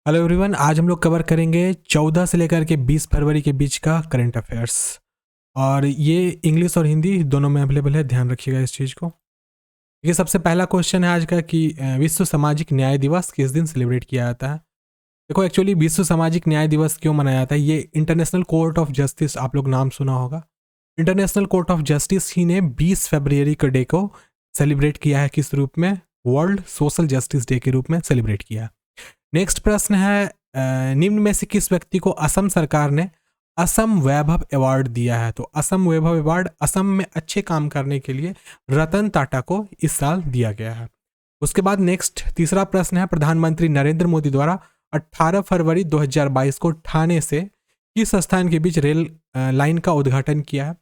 Hello everyone, आज हम लोग कवर करेंगे 14 से लेकर के 20 फरवरी के बीच का करंट अफेयर्स। और ये इंग्लिश और हिंदी दोनों में अवेलेबल है, ध्यान रखिएगा इस चीज़ को। ये सबसे पहला क्वेश्चन है आज का कि विश्व सामाजिक न्याय दिवस किस दिन सेलिब्रेट किया जाता है। देखो, एक्चुअली विश्व सामाजिक न्याय दिवस क्यों मनाया जाता है, ये इंटरनेशनल कोर्ट ऑफ जस्टिस, आप लोग नाम सुना होगा। इंटरनेशनल कोर्ट ऑफ जस्टिस ही ने 20 फरवरी के डे को सेलिब्रेट किया है, किस रूप में? वर्ल्ड सोशल जस्टिस डे के रूप में सेलिब्रेट किया। नेक्स्ट प्रश्न है, निम्न में से किस व्यक्ति को असम सरकार ने असम वैभव अवार्ड दिया है? तो असम वैभव अवार्ड असम में अच्छे काम करने के लिए रतन टाटा को इस साल दिया गया है। उसके बाद नेक्स्ट तीसरा प्रश्न है, प्रधानमंत्री नरेंद्र मोदी द्वारा 18 फरवरी 2022 को ठाणे से किस स्थान के बीच रेल लाइन का उद्घाटन किया है?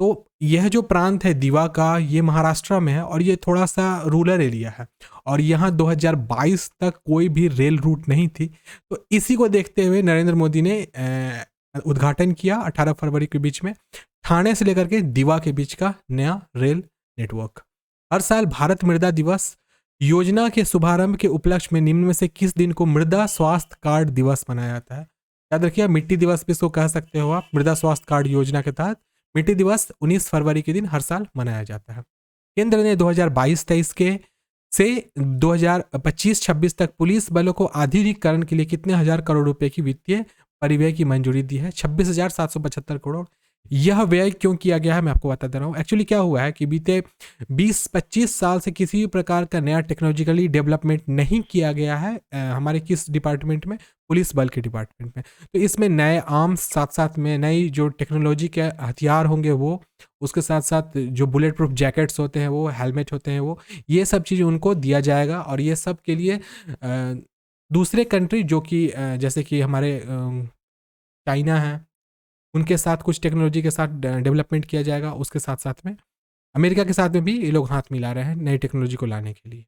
तो यह जो प्रांत है दीवा का, ये महाराष्ट्र में है और ये थोड़ा सा रूरल एरिया है और यहाँ 2022 तक कोई भी रेल रूट नहीं थी। तो इसी को देखते हुए नरेंद्र मोदी ने उद्घाटन किया 18 फरवरी के बीच में ठाणे से लेकर के दीवा के बीच का नया रेल नेटवर्क। हर साल भारत मृदा दिवस योजना के शुभारंभ के उपलक्ष्य में निम्न में से किस दिन को मृदा स्वास्थ्य कार्ड दिवस मनाया जाता है? याद रखिए, मिट्टी दिवस भी इसको कह सकते हो आप। मृदा स्वास्थ्य कार्ड योजना के तहत मिट्टी दिवस 19 फरवरी के दिन हर साल मनाया जाता है। केंद्र ने 2022-23 के से 2025-26 तक पुलिस बलों को आधुनिकीकरण के लिए कितने हजार करोड़ रुपए की वित्तीय परिव्यय की मंजूरी दी है? 26,775 करोड़। यह व्यय क्यों किया गया है, मैं आपको बता दे रहा हूँ। एक्चुअली क्या हुआ है कि बीते 20-25 साल से किसी भी प्रकार का नया टेक्नोलॉजिकली डेवलपमेंट नहीं किया गया है हमारे किस डिपार्टमेंट में? पुलिस बल के डिपार्टमेंट में। तो इसमें नए आर्म्स, साथ साथ में नई जो टेक्नोलॉजी के हथियार होंगे वो, उसके साथ साथ जो बुलेट प्रूफ जैकेट्स होते हैं वो, हेलमेट होते हैं वो, ये सब चीज़ उनको दिया जाएगा। और ये सब के लिए दूसरे कंट्री जो कि जैसे कि हमारे चाइना है, उनके साथ कुछ टेक्नोलॉजी के साथ डेवलपमेंट किया जाएगा। उसके साथ साथ में अमेरिका के साथ में भी ये लोग हाथ मिला रहे हैं नई टेक्नोलॉजी को लाने के लिए।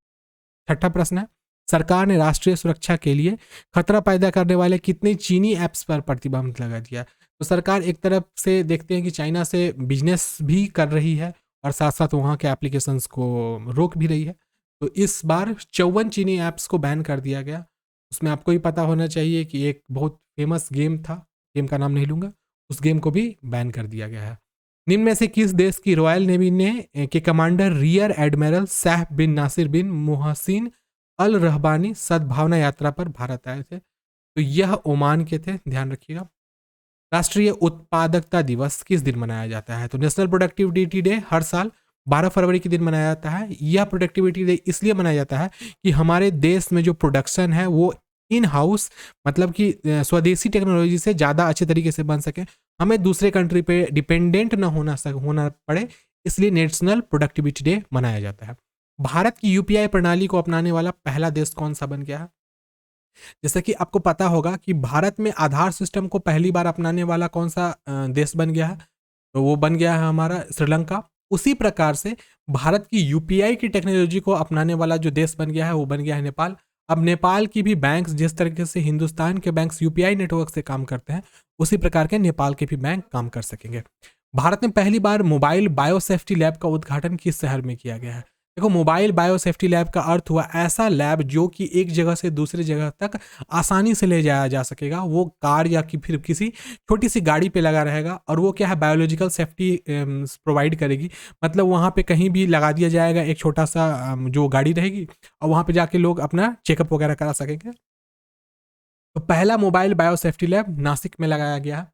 छठा प्रश्न है, सरकार ने राष्ट्रीय सुरक्षा के लिए खतरा पैदा करने वाले कितने चीनी ऐप्स पर प्रतिबंध लगा दिया? तो सरकार एक तरफ से देखते हैं कि चाइना से बिजनेस भी कर रही है और साथ साथ वहाँ के एप्लीकेशंस को रोक भी रही है। तो इस बार 54 चीनी ऐप्स को बैन कर दिया गया। उसमें आपको ही पता होना चाहिए कि एक बहुत फेमस गेम था, गेम का नाम नहीं लूँगा, उस गेम को भी बैन कर दिया गया है। निम्न में से किस देश की रॉयल नेवी ने के कमांडर रियर एडमिरल सैफ बिन नासिर बिन मोहसिन अल रहबानी सद्भावना यात्रा पर भारत आए थे? तो यह ओमान के थे, ध्यान रखिएगा। राष्ट्रीय उत्पादकता दिवस किस दिन मनाया जाता है? तो नेशनल प्रोडक्टिविटी डे हर साल 12 फरवरी के दिन मनाया जाता है। यह प्रोडक्टिविटी डे इसलिए मनाया जाता है कि हमारे देश में जो प्रोडक्शन है वो इन हाउस, मतलब कि स्वदेशी टेक्नोलॉजी से ज़्यादा अच्छे तरीके से बन सके, हमें दूसरे कंट्री पे डिपेंडेंट ना होना पड़े, इसलिए नेशनल प्रोडक्टिविटी डे मनाया जाता है। भारत की यूपीआई प्रणाली को अपनाने वाला पहला देश कौन सा बन गया है? जैसा कि आपको पता होगा कि भारत में आधार सिस्टम को पहली बार अपनाने वाला कौन सा देश बन गया है? तो वो बन गया है हमारा श्रीलंका। उसी प्रकार से भारत की यूपीआई की टेक्नोलॉजी को अपनाने वाला जो देश बन गया है वो बन गया है नेपाल। अब नेपाल की भी बैंक्स, जिस तरीके से हिंदुस्तान के बैंक्स यूपीआई नेटवर्क से काम करते हैं, उसी प्रकार के नेपाल के भी बैंक काम कर सकेंगे। भारत में पहली बार मोबाइल बायोसेफ्टी लैब का उद्घाटन किस शहर में किया गया है? देखो, मोबाइल बायोसेफ्टी लैब का अर्थ हुआ ऐसा लैब जो कि एक जगह से दूसरी जगह तक आसानी से ले जाया जा सकेगा। वो कार या कि फिर किसी छोटी सी गाड़ी पे लगा रहेगा और वो क्या है, बायोलॉजिकल सेफ्टी प्रोवाइड करेगी। मतलब वहाँ पे कहीं भी लगा दिया जाएगा एक छोटा सा जो गाड़ी रहेगी और वहाँ पे जाके लोग अपना चेकअप वगैरह करा सकेंगे। तो पहला मोबाइल बायोसेफ्टी लैब नासिक में लगाया गया है।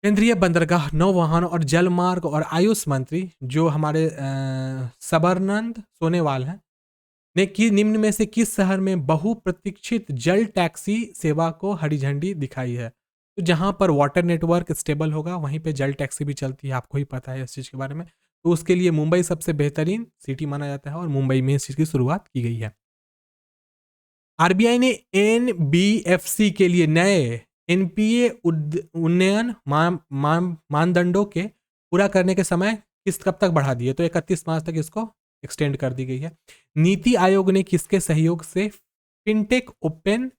केंद्रीय बंदरगाह, नौवहन और जलमार्ग और आयुष मंत्री जो हमारे सबरनंद सोनेवाल हैं, ने कि निम्न में से किस शहर में बहुप्रतीक्षित जल टैक्सी सेवा को हरी झंडी दिखाई है? तो जहां पर वाटर नेटवर्क स्टेबल होगा वहीं पे जल टैक्सी भी चलती है, आपको ही पता है इस चीज़ के बारे में। तो उसके लिए मुंबई सबसे बेहतरीन सिटी माना जाता है और मुंबई में इस चीज़ की शुरुआत की गई है। आरबीआई ने एनबीएफसी के लिए नए एनपीए उन्नयन मानदंडों के पूरा करने के समय कब तक बढ़ा दिए? तो 31 मार्च तक इसको एक्सटेंड कर दी गई है। नीति आयोग ने किसके सहयोग से फिनटेक ओपन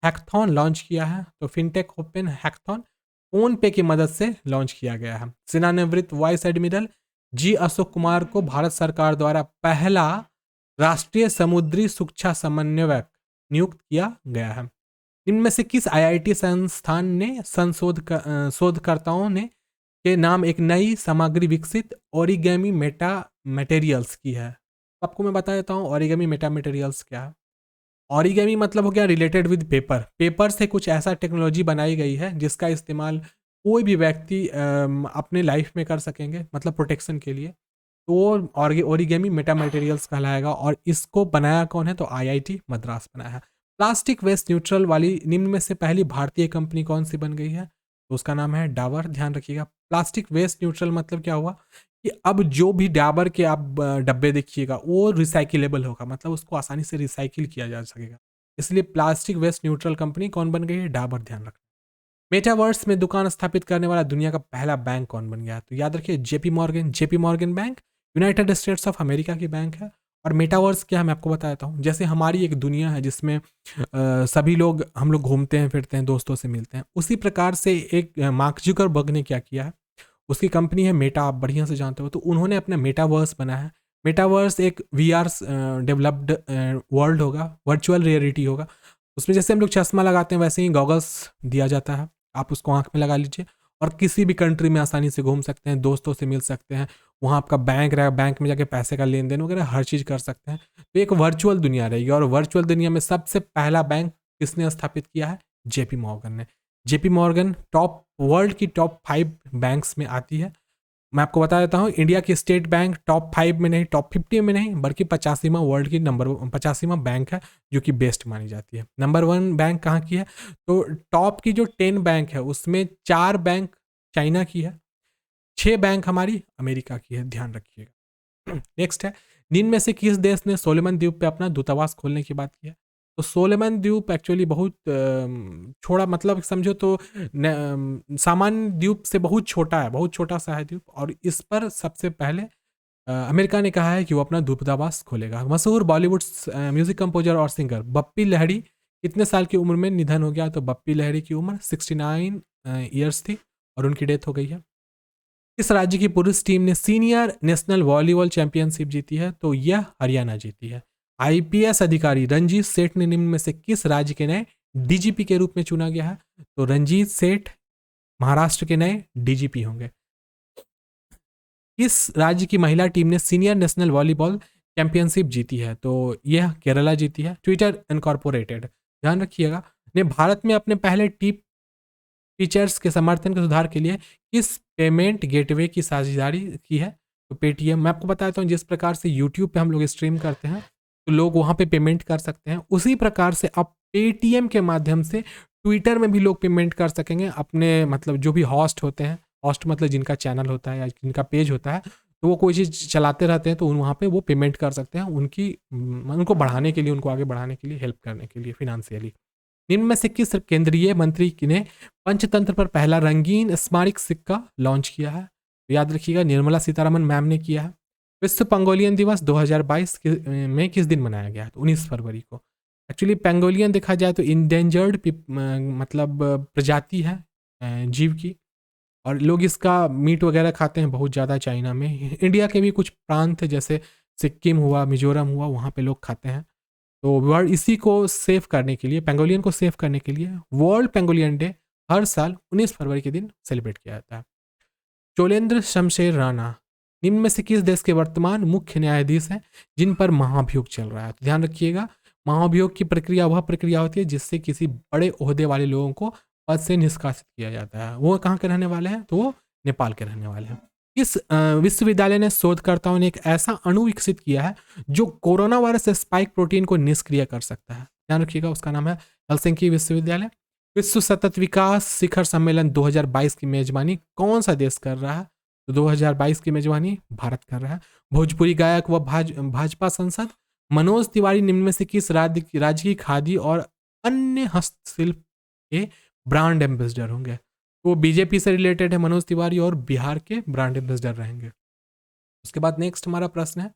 हैकथॉन लॉन्च किया है? तो फिनटेक ओपन हैकथॉन फोन पे की मदद से लॉन्च किया गया है। सेवानिवृत्त vice admiral G Ashok Kumar को भारत सरकार द्वारा पहला राष्ट्रीय समुद्री सुरक्षा समन्वयक नियुक्त किया गया है। निम्न में से किस आईआईटी संस्थान ने शोधकर्ताओं ने के नाम एक नई सामग्री विकसित ओरिगेमी मेटा मटेरियल्स की है? आपको मैं बता देता हूँ ओरिगेमी मेटा मटेरियल्स क्या है। ओरिगेमी मतलब हो गया रिलेटेड विद पेपर। पेपर से कुछ ऐसा टेक्नोलॉजी बनाई गई है जिसका इस्तेमाल कोई भी व्यक्ति अपने लाइफ में कर सकेंगे, मतलब प्रोटेक्शन के लिए। तो वो ओरिगेमी मेटा मटेरियल्स कहलाएगा। और इसको बनाया कौन है? तो आईआईटी मद्रास बनाया है। प्लास्टिक वेस्ट न्यूट्रल वाली निम्न में से पहली भारतीय कंपनी कौन सी बन गई है? तो उसका नाम है डाबर। ध्यान रखिएगा, प्लास्टिक वेस्ट न्यूट्रल मतलब क्या हुआ कि अब जो भी डाबर के आप डब्बे देखिएगा वो रिसाइकिलेबल होगा, मतलब उसको आसानी से रिसाइकिल किया जा सकेगा। इसलिए प्लास्टिक वेस्ट न्यूट्रल कंपनी कौन बन गई है? डाबर। ध्यान रखना। मेटावर्स में दुकान स्थापित करने वाला दुनिया का पहला बैंक कौन बन गया? तो याद रखिए JP Morgan. JP Morgan bank United states of America की बैंक है। और मेटावर्स क्या है मैं आपको बताता हूँ। जैसे हमारी एक दुनिया है जिसमें सभी लोग हम लोग घूमते हैं फिरते हैं, दोस्तों से मिलते हैं, उसी प्रकार से एक मार्क जुकरबर्ग ने क्या किया है, उसकी कंपनी है मेटा, आप बढ़िया से जानते हो। तो उन्होंने अपना मेटावर्स बनाया है। मेटावर्स एक वीआर डेवलप्ड वर्ल्ड होगा, वर्चुअल रियलिटी होगा। उसमें जैसे हम लोग चश्मा लगाते हैं वैसे ही गॉगल्स दिया जाता है, आप उसको आंख में लगा लीजिए और किसी भी कंट्री में आसानी से घूम सकते हैं, दोस्तों से मिल सकते हैं। वहाँ आपका बैंक रहेगा, बैंक में जाके पैसे का लेन देन वगैरह हर चीज़ कर सकते हैं। तो एक वर्चुअल दुनिया रहेगी। और वर्चुअल दुनिया में सबसे पहला बैंक किसने स्थापित किया है? जेपी मॉर्गन ने। जेपी मॉर्गन टॉप वर्ल्ड की टॉप 5 बैंक्स में आती है। मैं आपको बता देता हूँ, इंडिया की स्टेट बैंक टॉप 5 में नहीं, टॉप 50 में नहीं, बल्कि 85वां वर्ल्ड की नंबर 85वां बैंक है जो कि बेस्ट मानी जाती है। नंबर 1 बैंक कहाँ की है? तो टॉप की जो 10 बैंक है उसमें 4 बैंक चाइना की है, 6 बैंक हमारी अमेरिका की है। ध्यान रखिएगा। नेक्स्ट है, निम्न में से किस देश ने सोलोमन द्वीप पे अपना दूतावास खोलने की बात की है? तो सोलोमन द्वीप एक्चुअली बहुत छोड़ा, मतलब समझो तो सामान्य द्वीप से बहुत छोटा है, बहुत छोटा सा है द्वीप। और इस पर सबसे पहले अमेरिका ने कहा है कि वो अपना दूतावास खोलेगा। मशहूर बॉलीवुड म्यूजिक कंपोजर और सिंगर बप्पी लहरी कितने साल की उम्र में निधन हो गया? तो बप्पी लहरी की उम्र 69 ईयर्स थी और उनकी डेथ हो गई है। किस राज्य की पुरुष टीम ने सीनियर नेशनल वॉलीबॉल चैंपियनशिप जीती है? तो यह हरियाणा जीती है। आईपीएस अधिकारी रंजीत सेठ ने निम्न में से किस राज्य के नए डीजीपी के रूप में चुना गया है? तो रंजीत सेठ महाराष्ट्र के नए डीजीपी होंगे। किस राज्य की महिला टीम ने सीनियर नेशनल वॉलीबॉल चैंपियनशिप जीती है? तो यह केरला जीती है। ट्विटर इनकॉर्पोरेटेड, ध्यान रखिएगा, ने भारत में अपने पहले टीप फीचर्स के समर्थन के सुधार के लिए किस पेमेंट गेटवे की साझेदारी की है? तो पेटीएम। मैं आपको बताता हूँ, जिस प्रकार से यूट्यूब पे हम लोग स्ट्रीम करते हैं तो लोग वहाँ पे पेमेंट कर सकते हैं, उसी प्रकार से अब पेटीएम के माध्यम से ट्विटर में भी लोग पेमेंट कर सकेंगे अपने, मतलब जो भी हॉस्ट होते हैं, हॉस्ट मतलब जिनका चैनल होता है या जिनका पेज होता है, तो वो कोई चीज़ चलाते रहते हैं तो वहाँ पे वो पेमेंट कर सकते हैं उनको बढ़ाने के लिए, उनको आगे बढ़ाने के लिए, हेल्प करने के लिए फिनेंशियली। निम्न में से किस केंद्रीय मंत्री ने पंचतंत्र पर पहला रंगीन स्मारक सिक्का लॉन्च किया है? तो याद रखिएगा निर्मला सीतारमन मैम ने किया है। विश्व पंगोलियन दिवस 2022 में किस दिन मनाया गया? तो 19 फरवरी को। एक्चुअली पेंगोलियन देखा जाए तो इंडेंजर्ड मतलब प्रजाति है जीव की, और लोग इसका मीट वगैरह खाते हैं बहुत ज़्यादा चाइना में। इंडिया के भी कुछ प्रांत जैसे सिक्किम हुआ, मिजोरम हुआ, वहाँ पे लोग खाते हैं। तो वर्ल्ड इसी को सेव करने के लिए, पेंगोलियन को सेव करने के लिए वर्ल्ड पेंगोलियन डे हर साल 19 फरवरी के दिन सेलिब्रेट किया जाता है। चोलेंद्र शमशेर राणा निम्न में से किस देश के वर्तमान मुख्य न्यायाधीश हैं जिन पर महाभियोग चल रहा है? तो ध्यान रखिएगा, महाभियोग की प्रक्रिया वह प्रक्रिया होती है जिससे किसी बड़े ओहदे वाले लोगों को पद से निष्कासित किया जाता है। वो कहाँ के रहने वाले हैं? तो वो नेपाल के रहने वाले हैं। इस विश्वविद्यालय ने शोधकर्ताओं ने एक ऐसा अणु विकसित किया है जो कोरोना वायरस स्पाइक प्रोटीन को निष्क्रिय कर सकता है। ध्यान रखिएगा, उसका नाम है हेलसिंकी विश्वविद्यालय। विश्व सतत विकास शिखर सम्मेलन 2022 की मेजबानी कौन सा देश कर रहा है? तो 2022 की मेजबानी भारत कर रहा है। भोजपुरी गायक व भाजपा सांसद मनोज तिवारी निम्न में से किस राज्य की खादी और अन्य हस्तशिल्प के ब्रांड एम्बेसडर होंगे? वो बीजेपी से रिलेटेड है मनोज तिवारी और बिहार के ब्रांड एम्बेसडर रहेंगे। उसके बाद नेक्स्ट हमारा प्रश्न है,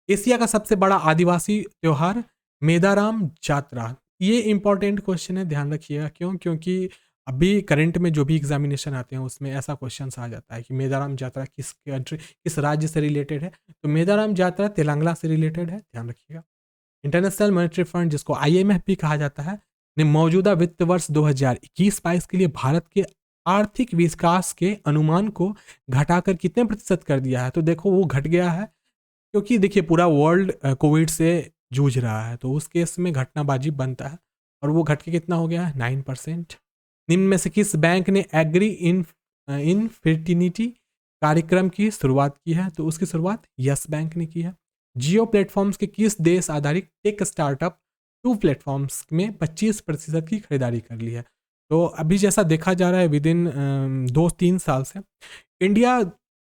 एशिया का सबसे बड़ा आदिवासी त्योहार मेदाराम जात्रा। ये इंपॉर्टेंट क्वेश्चन है, ध्यान रखिएगा। क्यों? क्योंकि अभी करंट में जो भी एग्जामिनेशन आते हैं उसमें ऐसा क्वेश्चन आ जाता है कि मेदाराम जात्रा किस कंट्री, किस राज्य से रिलेटेड है? तो मेदाराम जात्रा तेलंगाना से रिलेटेड है, ध्यान रखिएगा। इंटरनेशनल मॉनेटरी फंड जिसको आईएमएफ भी कहा जाता है, ने मौजूदा वित्त वर्ष 2021-22 के लिए भारत के आर्थिक विकास के अनुमान को घटाकर कितने प्रतिशत कर दिया है? तो देखो वो घट गया है, क्योंकि देखिए पूरा वर्ल्ड कोविड से जूझ रहा है, तो उस केस में घटना वाजिब बनता है, और वो घट के कितना हो गया है? 9%। निम्न में से किस बैंक ने एग्री इनफिनिटी कार्यक्रम की शुरुआत की है? तो उसकी शुरुआत यस बैंक ने की है। जियो प्लेटफॉर्म्स के किस देश आधारित टेक स्टार्टअप टू प्लेटफॉर्म्स में 25% की खरीदारी कर ली है? तो अभी जैसा देखा जा रहा है विद इन 2-3 साल से इंडिया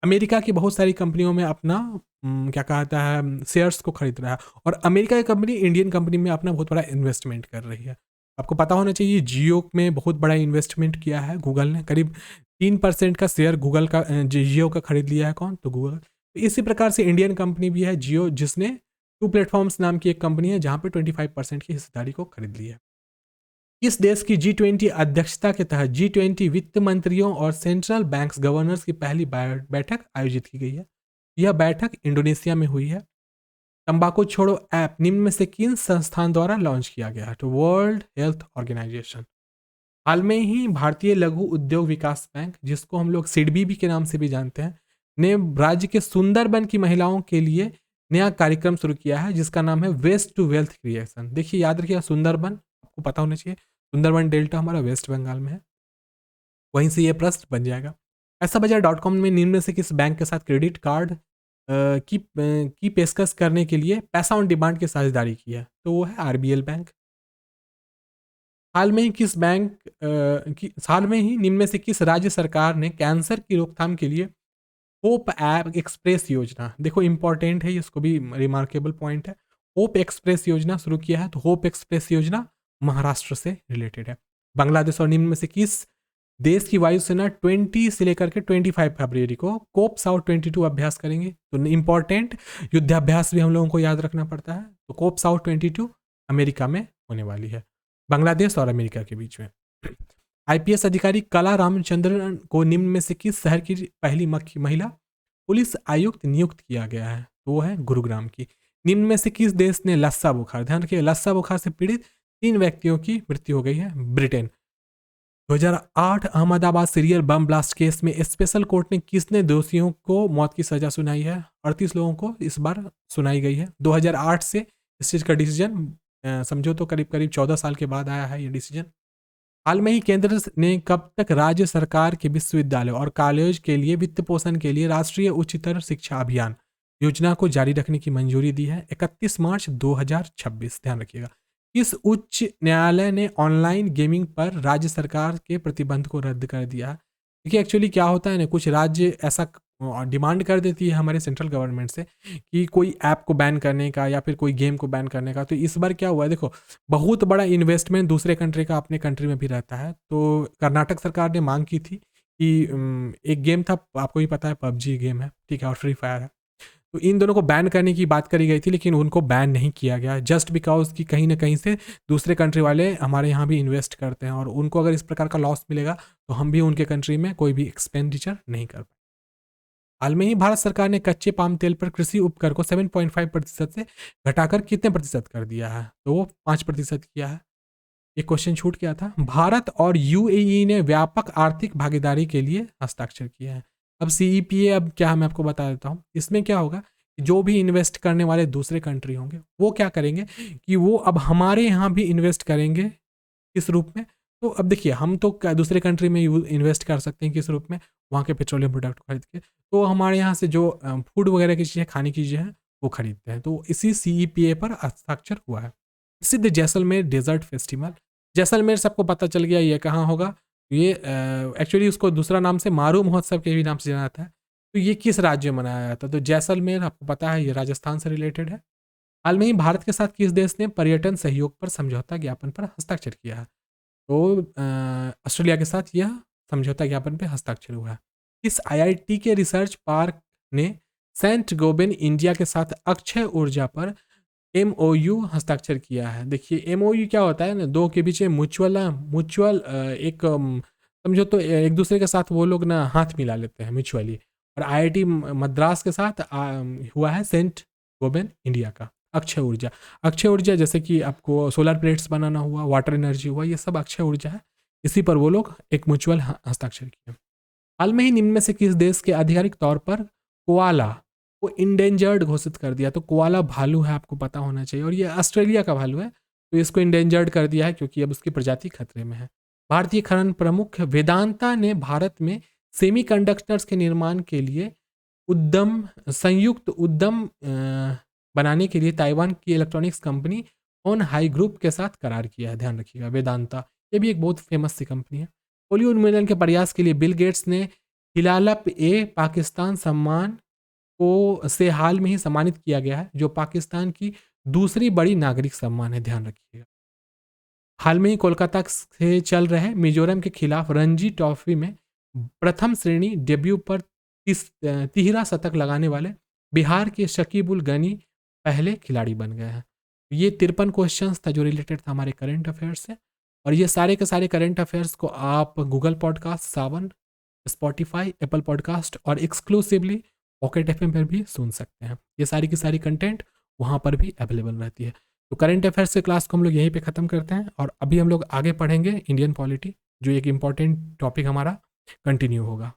अमेरिका की बहुत सारी कंपनियों में अपना क्या कहता है शेयर्स को खरीद रहा है, और अमेरिका की कंपनी इंडियन कंपनी में अपना बहुत बड़ा इन्वेस्टमेंट कर रही है। आपको पता होना चाहिए जियो में बहुत बड़ा इन्वेस्टमेंट किया है गूगल ने, करीब 3% का शेयर गूगल का जियो का खरीद लिया है। कौन? तो गूगल। तो इसी प्रकार से इंडियन कंपनी भी है जियो, जिसने टू प्लेटफॉर्म्स नाम की एक कंपनी है जहाँ पे 25% की हिस्सेदारी को खरीद ली है। किस देश की G20 अध्यक्षता के तहत G20 वित्त मंत्रियों और सेंट्रल बैंक्स गवर्नर्स की पहली बैठक आयोजित की गई है? यह बैठक इंडोनेशिया में हुई है। तंबाकू छोड़ो ऐप निम्न में से किन संस्थान द्वारा लॉन्च किया गया है? तो वर्ल्ड हेल्थ ऑर्गेनाइजेशन। हाल में ही भारतीय लघु उद्योग विकास बैंक, जिसको हम लोग सिडबी के नाम से भी जानते हैं, ने राज्य के सुंदरबन की महिलाओं के लिए नया कार्यक्रम शुरू किया है जिसका नाम है वेस्ट टू वेल्थ क्रिएशन। देखिए याद रखिए सुंदरबन आपको पता होना चाहिए, सुंदरबन डेल्टा हमारा वेस्ट बंगाल में है, वहीं से ये प्रश्न बन जाएगा। ऐसा बाजार.com में निम्न में से किस बैंक के साथ क्रेडिट कार्ड की पेशकश करने के लिए पैसा ऑन डिमांड की साझेदारी की है? तो वो है आरबीएल बैंक। हाल में ही निम्न में से किस राज्य सरकार ने कैंसर की रोकथाम के लिए होप ऐप एक्सप्रेस योजना, देखो इंपॉर्टेंट है, इसको भी रिमार्केबल पॉइंट है, होप एक्सप्रेस योजना शुरू किया है? तो होप एक्सप्रेस योजना महाराष्ट्र से रिलेटेड है। बांग्लादेश और निम्न में से किस देश की वायुसेना 20 से लेकर के 25 फरवरी को कोप साउथ 22 अभ्यास करेंगे? तो इंपॉर्टेंट युद्धाभ्यास भी हम लोगों को याद रखना पड़ता है। तो कोप साउथ 22 अमेरिका में होने वाली है, बांग्लादेश और अमेरिका के बीच में। आईपीएस अधिकारी कला रामचंद्रन को निम्न में से किस शहर की पहली महिला पुलिस आयुक्त नियुक्त किया गया है? तो वो है गुरुग्राम की। निम्न में से किस देश ने लस्सा बुखार, ध्यान रखिए लस्सा बुखार से पीड़ित 3 व्यक्तियों की मृत्यु हो गई है? Britain. 2008 Ahmedabad serial bomb blast case में स्पेशल कोर्ट ने किसने दोषियों को मौत की सजा सुनाई है? 38 लोगों को इस बार सुनाई गई है। 2008 से इस चीज़ का डिसीजन समझो तो करीब करीब 14 साल के बाद आया है ये डिसीजन। हाल में ही केंद्र ने कब तक राज्य सरकार के विश्वविद्यालय और कॉलेज के लिए वित्त पोषण के लिए राष्ट्रीय उच्चतर शिक्षा अभियान योजना को जारी रखने की मंजूरी दी है? 31 मार्च 2026। ध्यान रखिएगा। किस उच्च न्यायालय ने ऑनलाइन गेमिंग पर राज्य सरकार के प्रतिबंध को रद्द कर दिया? देखिए एक्चुअली क्या होता है ना, कुछ राज्य ऐसा डिमांड कर देती है हमारे सेंट्रल गवर्नमेंट से कि कोई ऐप को बैन करने का या फिर कोई गेम को बैन करने का। तो इस बार क्या हुआ है, देखो बहुत बड़ा इन्वेस्टमेंट दूसरे कंट्री का अपने कंट्री में भी रहता है। तो कर्नाटक सरकार ने मांग की थी कि एक गेम था, आपको भी पता है पबजी गेम है, ठीक है, और फ्री फायर है, तो इन दोनों को बैन करने की बात करी गई थी, लेकिन उनको बैन नहीं किया गया, जस्ट बिकॉज कि कहीं ना कहीं से दूसरे कंट्री वाले हमारे यहाँ भी इन्वेस्ट करते हैं, और उनको अगर इस प्रकार का लॉस मिलेगा तो हम भी उनके कंट्री में कोई भी एक्सपेंडिचर नहीं कर पाए। हाल में ही भारत सरकार ने कच्चे पाम तेल पर कृषि उपकर को 7.5% से घटाकर कितने प्रतिशत कर दिया है? तो वो 5% किया है। एक क्वेश्चन छूट गया था। भारत और यूएई ने व्यापक आर्थिक भागीदारी के लिए हस्ताक्षर किया है। अब सीईपीए अब क्या है मैं आपको बता देता हूँ। इसमें क्या होगा, जो भी इन्वेस्ट करने वाले दूसरे कंट्री होंगे वो क्या करेंगे कि वो अब हमारे यहाँ भी इन्वेस्ट करेंगे। किस रूप में? तो अब देखिए हम तो दूसरे कंट्री में इन्वेस्ट कर सकते हैं, किस रूप में? वहाँ के पेट्रोलियम प्रोडक्ट खरीद के। तो हमारे यहाँ से जो फूड वगैरह की चीज़ें, खाने की चीज़ें हैं, वो खरीदते हैं। तो इसी सीईपीए पर हस्ताक्षर हुआ है। प्रसिद्ध जैसलमेर डेजर्ट फेस्टिवल, जैसलमेर सबको पता चल गया ये कहाँ होगा। ये एक्चुअली उसको दूसरा नाम से मारू महोत्सव के भी नाम से जाना जाता है। तो ये किस राज्य में मनाया जाता है? तो जैसलमेर आपको पता है ये राजस्थान से रिलेटेड है। हाल में ही भारत के साथ किस देश ने पर्यटन सहयोग पर समझौता ज्ञापन पर हस्ताक्षर किया है? तो ऑस्ट्रेलिया के साथ यह समझौता ज्ञापन पे हस्ताक्षर हुआ है। इस आईआईटी के रिसर्च पार्क ने सेंट गोबेन इंडिया के साथ अक्षय ऊर्जा पर एमओयू हस्ताक्षर किया है। देखिए एमओयू क्या होता है ना, दो के बीच में म्यूचुअल एक समझो तो एक दूसरे के साथ वो लोग ना हाथ मिला लेते हैं म्यूचुअली। और आईआईटी मद्रास के साथ हुआ है सेंट गोबेन इंडिया का। अक्षय ऊर्जा। अक्षय ऊर्जा जैसे कि आपको सोलर प्लेट्स बनाना हुआ, वाटर एनर्जी हुआ, ये सब अक्षय ऊर्जा है। इसी पर वो लोग एक म्यूचुअल हस्ताक्षर किए। हाल में ही निम्न में से किस देश के आधिकारिक तौर पर कोआला को इंडेंजर्ड घोषित कर दिया? तो कोआला भालू है, आपको पता होना चाहिए, और ये ऑस्ट्रेलिया का भालू है। तो इसको इंडेंजर्ड कर दिया है क्योंकि अब उसकी प्रजाति खतरे में है। भारतीय खनन प्रमुख वेदांता ने भारत में सेमीकंडक्टर्स के निर्माण के लिए संयुक्त उद्यम बनाने के लिए ताइवान की electronics company on high group के साथ करार किया है। ध्यान रखिएगा, वेदांता ये भी एक बहुत फेमस सी कंपनी है। पोलियो उन्मूलन के प्रयास के लिए बिल गेट्स ने हिलालप ए पाकिस्तान सम्मान को से हाल में ही सम्मानित किया गया है, जो पाकिस्तान की दूसरी बड़ी नागरिक सम्मान है। ध्यान रखिएगा। हाल में ही कोलकाता से चल रहे मिजोरम के खिलाफ रणजी ट्रॉफी में प्रथम श्रेणी डेब्यू पर तिहरा शतक लगाने वाले बिहार के शकीब उल गनी पहले खिलाड़ी बन गए हैं। ये 53 क्वेश्चंस था जो रिलेटेड था हमारे करंट अफेयर्स से। और ये सारे के सारे करंट अफेयर्स को आप गूगल पॉडकास्ट, सावन, स्पॉटिफाई, एप्पल पॉडकास्ट और एक्सक्लूसिवली पॉकेट एफएम पर भी सुन सकते हैं। ये सारी की सारी कंटेंट वहाँ पर भी अवेलेबल रहती है। तो करंट अफेयर्स के क्लास को हम लोग यहीं पे ख़त्म करते हैं और अभी हम लोग आगे पढ़ेंगे इंडियन पॉलिटी, जो एक इम्पॉर्टेंट टॉपिक हमारा कंटिन्यू होगा।